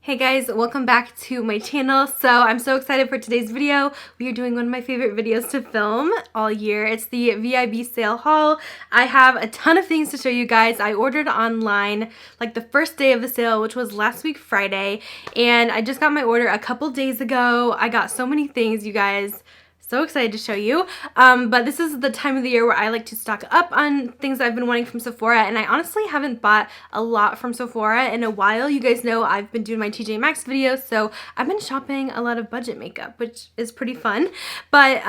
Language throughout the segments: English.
Hey guys, welcome back to my channel. So I'm so excited for today's video. We are doing one of my favorite videos to film all year. It's the VIB sale haul. I have a ton of things to show you guys. I ordered online like the first day of the sale, which was last week Friday, and I just got my order a couple days ago. I got so many things, you guys. So excited to show you, but this is the time of the year where I like to stock up on things I've been wanting from Sephora, and I honestly haven't bought a lot from Sephora in a while. You guys know I've been doing my TJ Maxx videos, so I've been shopping a lot of budget makeup, which is pretty fun. But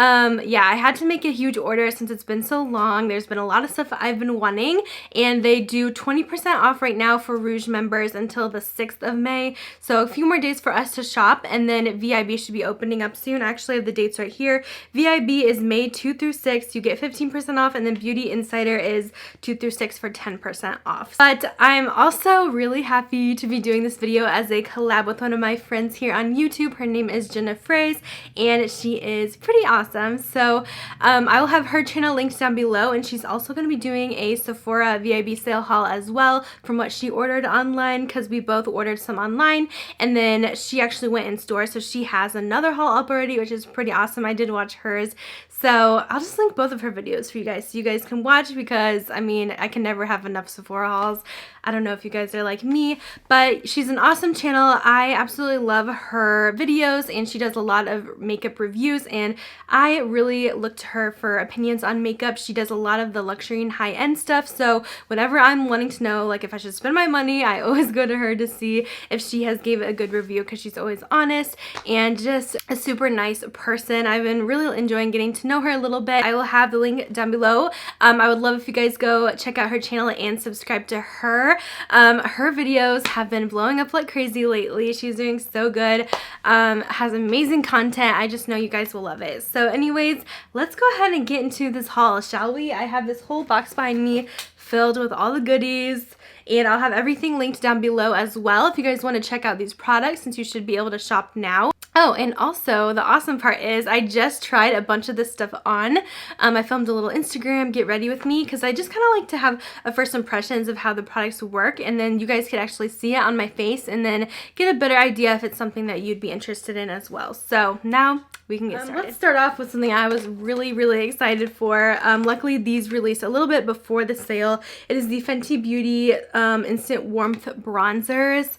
yeah, I had to make a huge order since it's been so long. There's been a lot of stuff I've been wanting, and they do 20% off right now for Rouge members until the 6th of May. So a few more days for us to shop, and then VIB should be opening up soon. I actually have the dates right here. VIB is May 2 through 6. You get 15% off, and then Beauty Insider is 2 through 6 for 10% off. But I'm also really happy to be doing this video as a collab with one of my friends here on YouTube. Her name is Jenna Fraze, and she is pretty awesome. So I will have her channel linked down below, and she's also going to be doing a Sephora VIB sale haul as well from what she ordered online, because we both ordered some online, and then she actually went in store, so she has another haul up already, which is pretty awesome. I did watch hers, so I'll just link both of her videos for you guys so you guys can watch, because I mean, I can never have enough Sephora hauls. I don't know if you guys are like me, but she's an awesome channel. I absolutely love her videos, and she does a lot of makeup reviews, and I really look to her for opinions on makeup. She does a lot of the luxury and high-end stuff, so whenever I'm wanting to know like if I should spend my money, I always go to her to see if she has gave it a good review, because she's always honest and just a super nice person. I've been really enjoying getting to know her a little bit. I will have the link down below. I would love if you guys go check out her channel and subscribe to her. Her videos have been blowing up like crazy lately. She's doing so good. Has amazing content. I just know you guys will love it. So anyways, let's go ahead and get into this haul, shall we? I have this whole box behind me filled with all the goodies, and I'll have everything linked down below as well if you guys want to check out these products, since you should be able to shop now. Oh, and also the awesome part is I just tried a bunch of this stuff on. I filmed a little Instagram get ready with me, because I just kind of like to have a first impressions of how the products work, and then you guys could actually see it on my face and then get a better idea if it's something that you'd be interested in as well. So now we can get started. Let's start off with something I was really excited for. Luckily these released a little bit before the sale. It is the Fenty Beauty Instant Warmth Bronzers.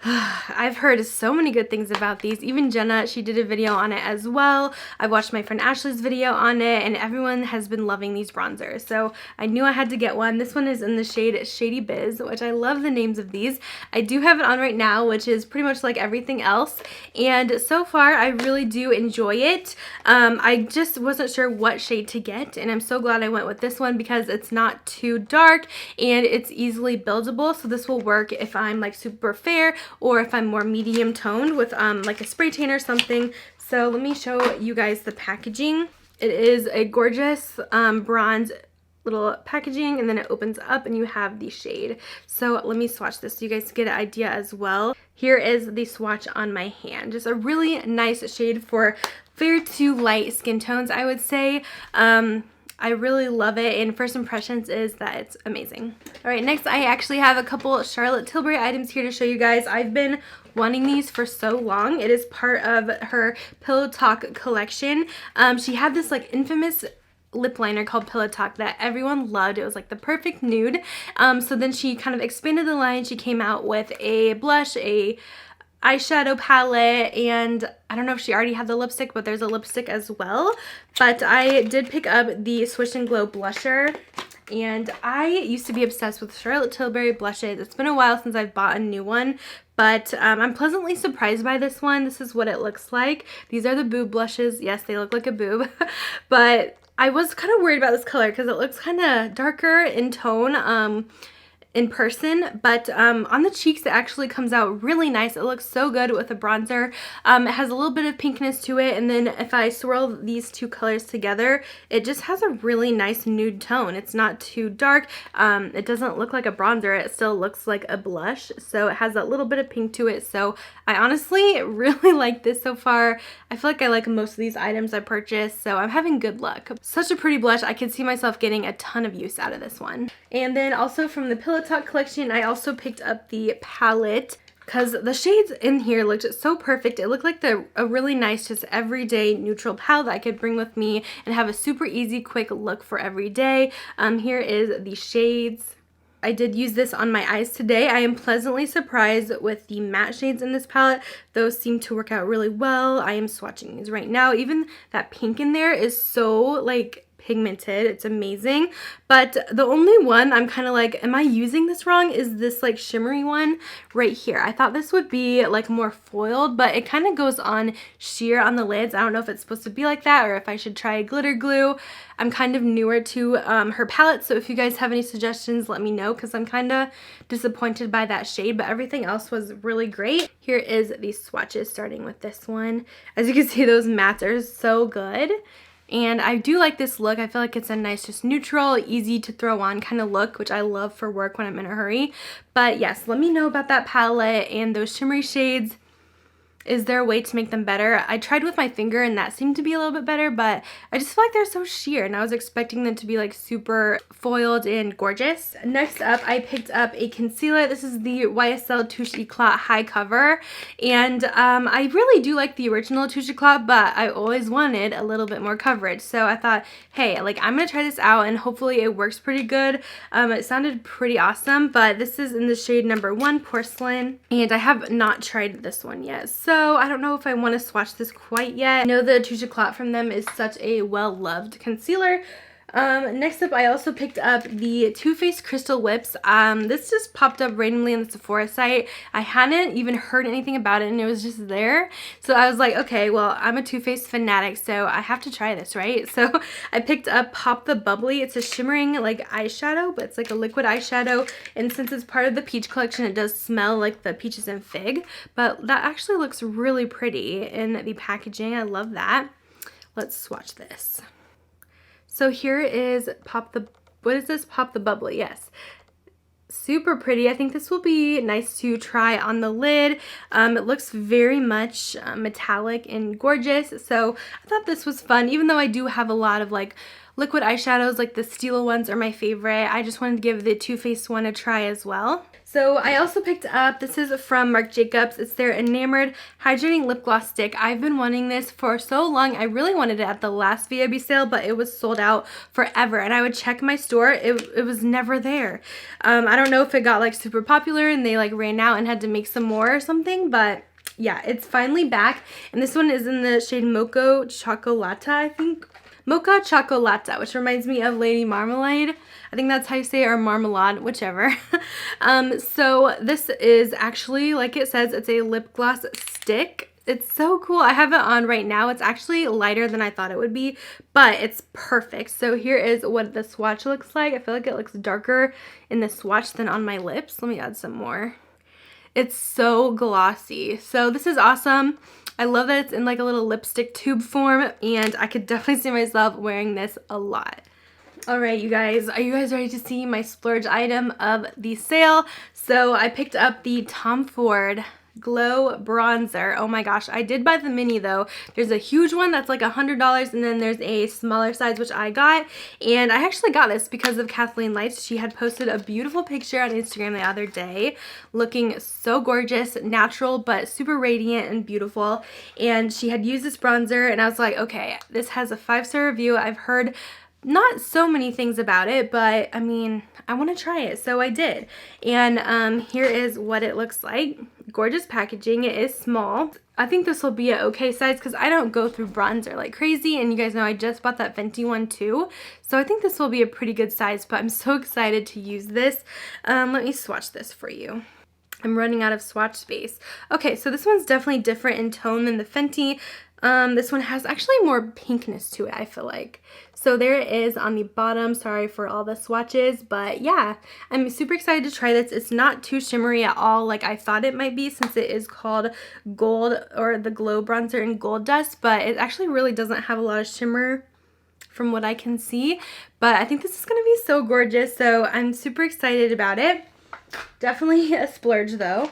I've heard so many good things about these. Even Jenna, she did a video on it as well. I watched my friend Ashley's video on it, and everyone has been loving these bronzers. So I knew I had to get one. This one is in the shade Shady Biz, which I love the names of these. I do have it on right now, which is pretty much like everything else. And so far, I really do enjoy it. I just wasn't sure what shade to get, and I'm so glad I went with this one because it's not too dark and it's easily buildable. So this will work if I'm like super fair, or if I'm more medium toned with like a spray tan or something. So let me show you guys the packaging. It is a gorgeous bronze little packaging, and then it opens up and you have the shade. So let me swatch this so you guys get an idea as well. Here is the swatch on my hand. Just a really nice shade for fair to light skin tones, I would say. I really love it, and first impressions is that it's amazing. All right, next I actually have a couple Charlotte Tilbury items here to show you guys. I've been wanting these for so long. It is part of her Pillow Talk collection. She had this like infamous lip liner called Pillow Talk that everyone loved. It was like the perfect nude. So then she kind of expanded the line. She came out with a blush, a eyeshadow palette, and I don't know if she already had the lipstick, but there's a lipstick as well. But I did pick up the Swish and Glow blusher, and I used to be obsessed with Charlotte Tilbury blushes. It's been a while since I've bought a new one, but I'm pleasantly surprised by this one. This is what it looks like. These are the boob blushes. Yes, they look like a boob, but I was kind of worried about this color because it looks kind of darker in tone in person, but on the cheeks it actually comes out really nice. It looks so good with a bronzer. It has a little bit of pinkness to it, and then if I swirl these two colors together, it just has a really nice nude tone. It's not too dark. It doesn't look like a bronzer. It still looks like a blush, so it has that little bit of pink to it. So I honestly really like this so far. I feel like I like most of these items I purchased, so I'm having good luck. Such a pretty blush. I could see myself getting a ton of use out of this one. And then also from the Pillow Talk collection, I also picked up the palette because the shades in here looked so perfect. It looked like a really nice, just everyday neutral palette that I could bring with me and have a super easy, quick look for every day. Here is the shades. I did use this on my eyes today. I am pleasantly surprised with the matte shades in this palette. Those seem to work out really well. I am swatching these right now. Even that pink in there is so like pigmented. It's amazing. But the only one I'm kind of like, am I using this wrong, is this like shimmery one right here. I thought this would be like more foiled, but it kind of goes on sheer on the lids. I don't know if it's supposed to be like that or if I should try glitter glue. I'm kind of newer to her palette, so if you guys have any suggestions, let me know, because I'm kind of disappointed by that shade, but everything else was really great. Here is the swatches, starting with this one. As you can see, those mattes are so good. And I do like this look. I feel like it's a nice, just neutral, easy to throw on kind of look, which I love for work when I'm in a hurry. But yes, let me know about that palette and those shimmery shades. Is there a way to make them better? I tried with my finger and that seemed to be a little bit better, but I just feel like they're so sheer and I was expecting them to be like super foiled and gorgeous. Next up, I picked up a concealer. This is the YSL Touche Eclat High Cover, and I really do like the original Touche Eclat, but I always wanted a little bit more coverage. So I thought, hey, like I'm gonna try this out and hopefully it works pretty good. It sounded pretty awesome, but this is in the shade number 1, Porcelain, and I have not tried this one yet. So I don't know if I want to swatch this quite yet. I know the Touche Eclat from them is such a well-loved concealer. Next up, I also picked up the Too Faced Crystal Whips. This just popped up randomly on the Sephora site. I hadn't even heard anything about it and it was just there. So I was like, okay, well, I'm a Too Faced fanatic, so I have to try this, right? So I picked up Pop the Bubbly. It's a shimmering like eyeshadow, but it's like a liquid eyeshadow. And since it's part of the peach collection, it does smell like the peaches and fig, but that actually looks really pretty in the packaging. I love that. Let's swatch this. So here is Pop the Bubbly, yes. Super pretty. I think this will be nice to try on the lid. It looks very much metallic and gorgeous, so I thought this was fun, even though I do have a lot of like liquid eyeshadows, like the Stila ones are my favorite. I just wanted to give the Too Faced one a try as well. So I also picked up, this is from Marc Jacobs, it's their Enamored Hydrating Lip Gloss Stick. I've been wanting this for so long. I really wanted it at the last VIB sale, but it was sold out forever. And I would check my store, it was never there. I don't know if it got like super popular and they like ran out and had to make some more or something, but yeah, it's finally back. And this one is in the shade Mocha Chocolata, I think. Mocha Chocolata, which reminds me of Lady Marmalade. I think that's how you say it, or Marmalade, whichever. So this is actually, like it says, it's a lip gloss stick. It's so cool. I have it on right now. It's actually lighter than I thought it would be, but it's perfect. So here is what the swatch looks like. I feel like it looks darker in the swatch than on my lips. Let me add some more. It's so glossy. So this is awesome. I love that it's in like a little lipstick tube form, and I could definitely see myself wearing this a lot. Alright, you guys, are you guys ready to see my splurge item of the sale? So I picked up the Tom Ford Glow Bronzer. Oh my gosh, I did buy the mini though. There's a huge one that's like $100, and then there's a smaller size which I got, and I actually got this because of Kathleen Lights. She had posted a beautiful picture on Instagram the other day looking so gorgeous, natural but super radiant and beautiful, and she had used this bronzer and I was like, okay, this has a 5-star review. I've heard not so many things about it, but I mean, I want to try it, so I did. And here is what it looks like. Gorgeous packaging. It is small. I think this will be an okay size because I don't go through bronzer like crazy, and you guys know I just bought that Fenty one too, so I think this will be a pretty good size, but I'm so excited to use this. Let me swatch this for you. I'm running out of swatch space. Okay, so this one's definitely different in tone than the Fenty. This one has actually more pinkness to it, I feel like. So there it is on the bottom. Sorry for all the swatches, but yeah, I'm super excited to try this. It's not too shimmery at all like I thought it might be, since it is called Gold, or the Glow Bronzer in Gold Dust, but it actually really doesn't have a lot of shimmer from what I can see. But I think this is going to be so gorgeous, so I'm super excited about it. Definitely a splurge though.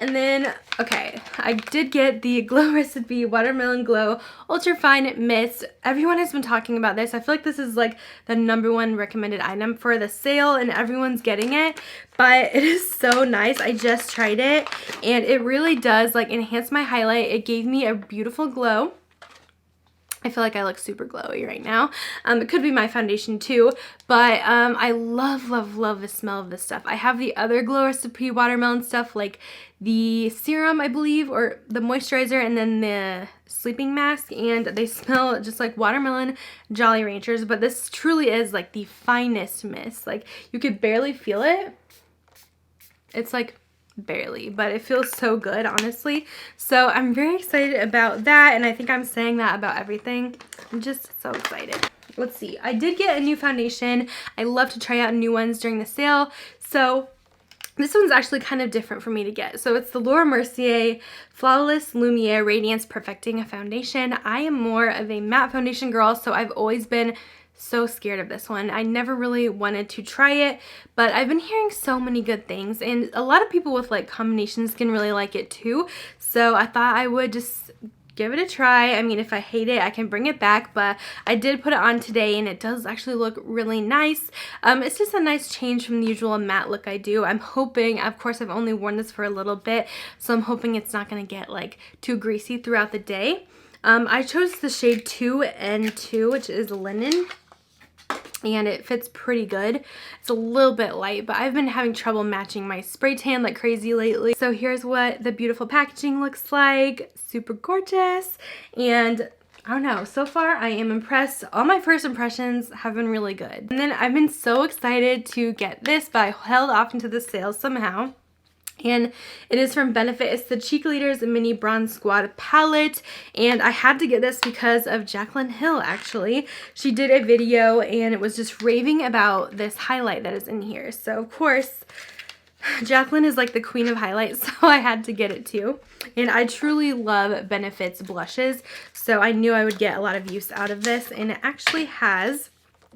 And then, okay, I did get the Glow Recipe Watermelon Glow Ultra Fine Mist. Everyone has been talking about this. I feel like this is like the #1 recommended item for the sale and everyone's getting it. But it is so nice. I just tried it and it really does like enhance my highlight. It gave me a beautiful glow. I feel like I look super glowy right now. It could be my foundation too, but I love the smell of this stuff. I have the other Glow Recipe watermelon stuff, like the serum, I believe, or the moisturizer, and then the sleeping mask, and they smell just like watermelon Jolly Ranchers, but this truly is like the finest mist. Like, you could barely feel it. It's like barely, but it feels so good, honestly. So I'm very excited about that, and I think I'm saying that about everything. I'm just so excited. Let's see, I did get a new foundation. I love to try out new ones during the sale, so this one's actually kind of different for me to get. So it's the Laura Mercier Flawless Lumiere Radiance Perfecting Foundation. I am more of a matte foundation girl, so I've always been so scared of this one. I never really wanted to try it, but I've been hearing so many good things, and a lot of people with like combination skin really like it too. So I thought I would just give it a try. I mean, if I hate it, I can bring it back, but I did put it on today and it does actually look really nice. It's just a nice change from the usual matte look I do. I'm hoping, of course, I've only worn this for a little bit, so I'm hoping it's not going to get like too greasy throughout the day. I chose the shade 2N2, which is linen, and it fits pretty good. It's a little bit light, but I've been having trouble matching my spray tan like crazy lately. So here's what the beautiful packaging looks like. Super gorgeous, and I don't know, so far I am impressed. All my first impressions have been really good. And then I've been so excited to get this, but I held off into the sale somehow. And it is from Benefit. It's the Cheek Leaders Mini Bronze Squad Palette, and I had to get this because of Jaclyn Hill. Actually, she did a video and it was just raving about this highlight that is in here. So of course, Jaclyn is like the queen of highlights, so I had to get it too. And I truly love Benefit's blushes, so I knew I would get a lot of use out of this. And it actually has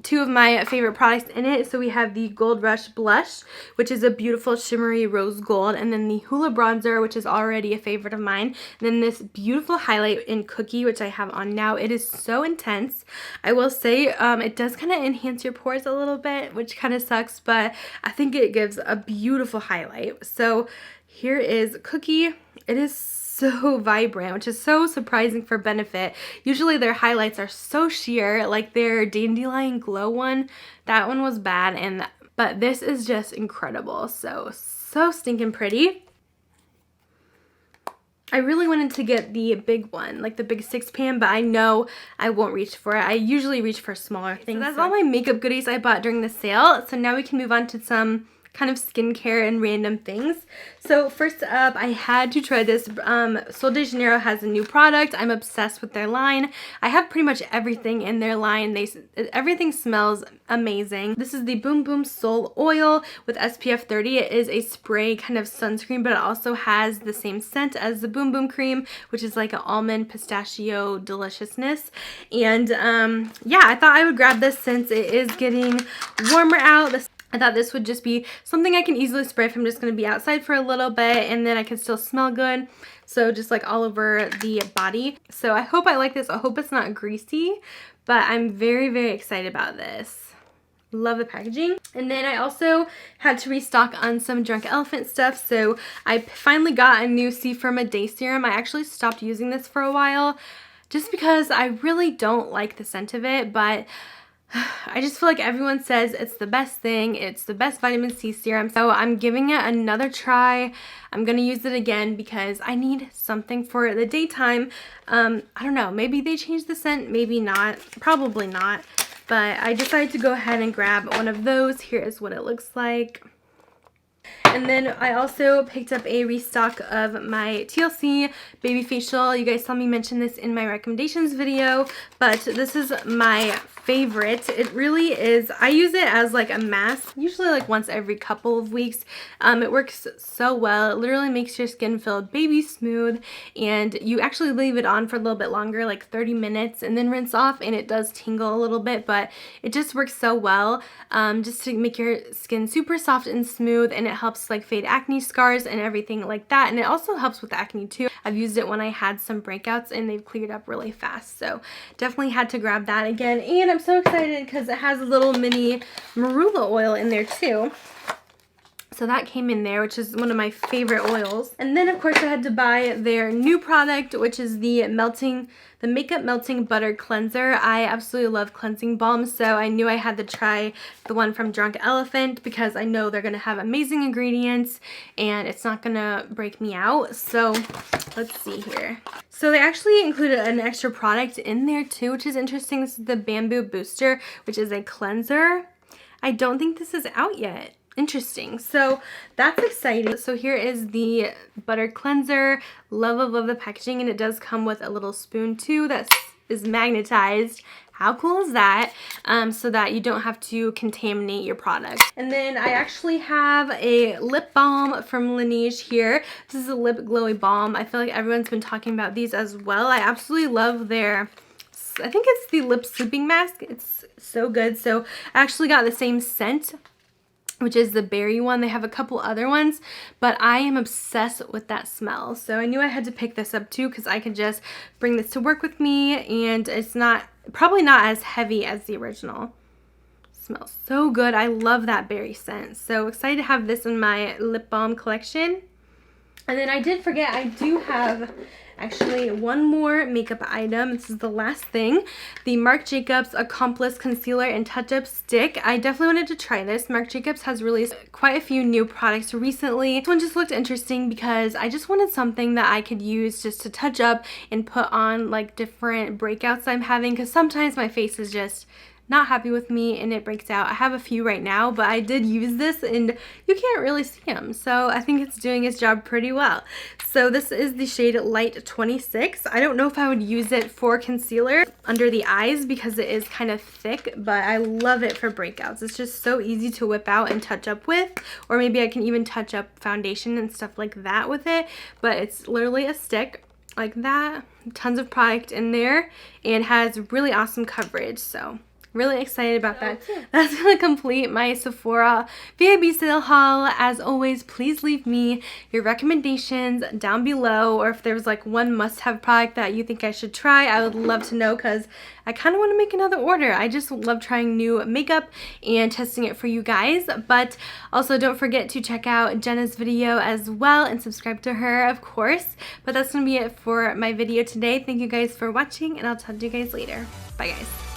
two of my favorite products in it. So we have the Gold Rush Blush, which is a beautiful shimmery rose gold, and then the Hoola Bronzer, which is already a favorite of mine, and then this beautiful highlight in Cookie, which I have on now. It is so intense. I will say it does kind of enhance your pores a little bit, which kind of sucks, but I think it gives a beautiful highlight. So here is Cookie. It is so vibrant, which is so surprising for Benefit. Usually their highlights are so sheer, like their Dandelion Glow one. That one was bad, but this is just incredible. So stinking pretty. I really wanted to get the big one, like the big 6-pan, but I know I won't reach for it. I usually reach for smaller things. So that's all my makeup goodies I bought during the sale. So now we can move on to some kind of skincare and random things. So first up, I had to try this. Sol de Janeiro has a new product. I'm obsessed with their line. I have pretty much everything in their line. Everything smells amazing. This is the Boom Boom Sol Oil with SPF 30. It is a spray kind of sunscreen, but it also has the same scent as the Boom Boom Cream, which is like an almond pistachio deliciousness. And yeah, I thought I would grab this since it is getting warmer out. I thought this would just be something I can easily spray if I'm just going to be outside for a little bit, and then I can still smell good. So just like all over the body. So I hope I like this. I hope it's not greasy, but I'm very, very excited about this. Love the packaging. And then I also had to restock on some Drunk Elephant stuff. So I finally got a new C Firma Day Serum. I actually stopped using this for a while just because I really don't like the scent of it, but I just feel like everyone says it's the best thing. It's the best vitamin C serum. So I'm giving it another try. I'm going to use it again because I need something for the daytime. I don't know. Maybe they changed the scent. Maybe not. Probably not. But I decided to go ahead and grab one of those. Here is what it looks like. And then I also picked up a restock of my TLC baby facial. You guys saw me mention this in my recommendations video, but this is my favorite. It really is. I use it as like a mask, usually like once every couple of weeks. It works so well. It literally makes your skin feel baby smooth, and you actually leave it on for a little bit longer, like 30 minutes, and then rinse off, and it does tingle a little bit, but it just works so well just to make your skin super soft and smooth, and it helps helps like fade acne scars and everything like that, and it also helps with acne too. I've used it when I had some breakouts and they've cleared up really fast, so definitely had to grab that again. And I'm so excited because it has a little mini marula oil in there too. So that came in there, which is one of my favorite oils. And then of course I had to buy their new product, which is the Makeup Melting Butter Cleanser. I absolutely love cleansing balms, so I knew I had to try the one from Drunk Elephant because I know they're gonna have amazing ingredients and it's not gonna break me out. So let's see here. So they actually included an extra product in there too, which is interesting. This is the Bamboo Booster, which is a cleanser. I don't think this is out yet. Interesting. So that's exciting. So here is the butter cleanser. Love the packaging, and it does come with a little spoon too that is magnetized. How cool is that? So that you don't have to contaminate your product. And then I actually have a lip balm from Laneige here. This is a lip glowy balm. I feel like everyone's been talking about these as well. I absolutely love their, I think it's the lip sleeping mask. It's so good. So I actually got the same scent, which is the berry one. They have a couple other ones, but I am obsessed with that smell. So I knew I had to pick this up too because I could just bring this to work with me, and it's probably not as heavy as the original. Smells so good. I love that berry scent. So excited to have this in my lip balm collection. And then I did forget, I do have actually one more makeup item. This is the last thing. The Marc Jacobs Accomplice Concealer and Touch-Up Stick. I definitely wanted to try this. Marc Jacobs has released quite a few new products recently. This one just looked interesting because I just wanted something that I could use just to touch up and put on like different breakouts I'm having, because sometimes my face is just not happy with me and it breaks out. I have a few right now, but I did use this and you can't really see them. So I think it's doing its job pretty well. So this is the shade Light 26. I don't know if I would use it for concealer under the eyes because it is kind of thick, but I love it for breakouts. It's just so easy to whip out and touch up with, or maybe I can even touch up foundation and stuff like that with it, but it's literally a stick like that. Tons of product in there and has really awesome coverage. So really excited about that. That's gonna complete my Sephora VIB sale haul. As always, please leave me your recommendations down below, or if there's like one must-have product that you think I should try, I would love to know because I kind of want to make another order. I just love trying new makeup and testing it for you guys. But also don't forget to check out Jenna's video as well and subscribe to her, of course. But that's gonna be it for my video today. Thank you guys for watching, and I'll talk to you guys later. Bye guys.